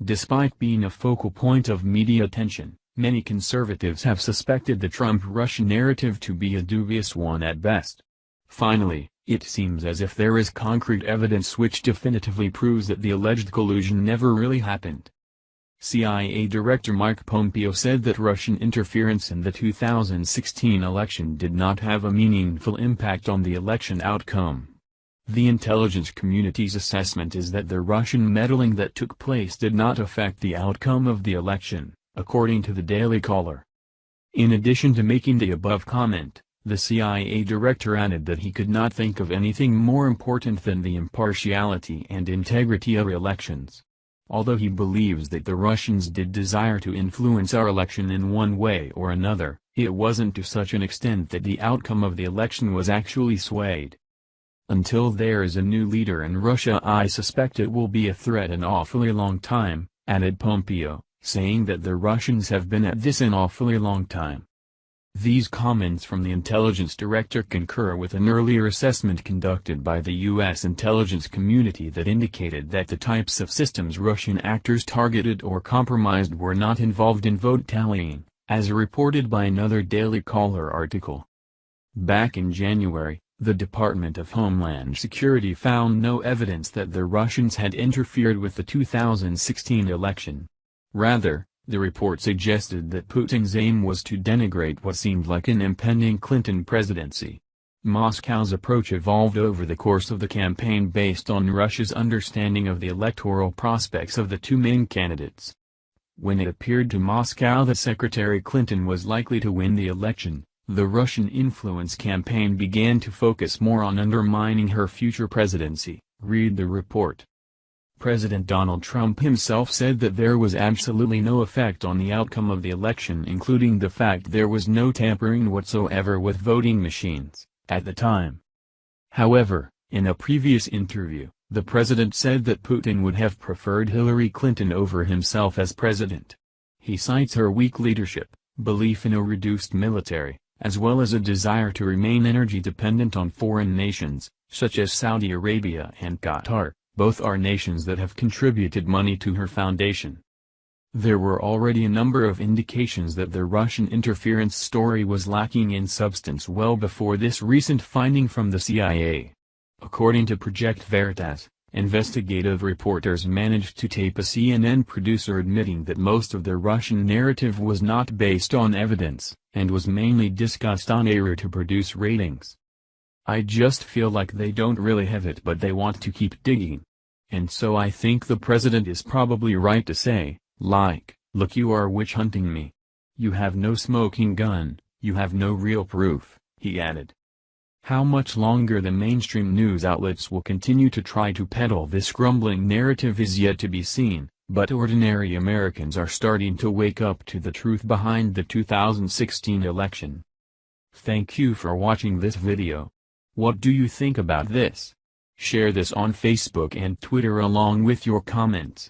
Despite being a focal point of media attention, many conservatives have suspected the Trump-Russia narrative to be a dubious one at best. Finally, it seems as if there is concrete evidence which definitively proves that the alleged collusion never really happened. CIA Director Mike Pompeo said that Russian interference in the 2016 election did not have a meaningful impact on the election outcome. The intelligence community's assessment is that the Russian meddling that took place did not affect the outcome of the election, according to the Daily Caller. In addition to making the above comment, the CIA director added that he could not think of anything more important than the impartiality and integrity of elections. Although he believes that the Russians did desire to influence our election in one way or another, it wasn't to such an extent that the outcome of the election was actually swayed. Until there is a new leader in Russia, I suspect it will be a threat an awfully long time, added Pompeo, saying that the Russians have been at this an awfully long time. These comments from the intelligence director concur with an earlier assessment conducted by the U.S. intelligence community that indicated that the types of systems Russian actors targeted or compromised were not involved in vote tallying, as reported by another Daily Caller article. Back in January, the Department of Homeland Security found no evidence that the Russians had interfered with the 2016 election. Rather, the report suggested that Putin's aim was to denigrate what seemed like an impending Clinton presidency. Moscow's approach evolved over the course of the campaign based on Russia's understanding of the electoral prospects of the two main candidates. When it appeared to Moscow that Secretary Clinton was likely to win the election, the Russian influence campaign began to focus more on undermining her future presidency, read the report. President Donald Trump himself said that there was absolutely no effect on the outcome of the election, including the fact there was no tampering whatsoever with voting machines, at the time. However, in a previous interview, the president said that Putin would have preferred Hillary Clinton over himself as president. He cites her weak leadership, belief in a reduced military, as well as a desire to remain energy dependent on foreign nations, such as Saudi Arabia and Qatar. Both are nations that have contributed money to her foundation. There were already a number of indications that the Russian interference story was lacking in substance well before this recent finding from the CIA. According to Project Veritas, investigative reporters managed to tape a CNN producer admitting that most of the Russian narrative was not based on evidence, and was mainly discussed on air to produce ratings. I just feel like they don't really have it, but they want to keep digging. And so I think the president is probably right to say, like, look, you are witch hunting me. You have no smoking gun, you have no real proof, he added. How much longer the mainstream news outlets will continue to try to peddle this grumbling narrative is yet to be seen, but ordinary Americans are starting to wake up to the truth behind the 2016 election. Thank you for watching this video. What do you think about this? Share this on Facebook and Twitter along with your comments.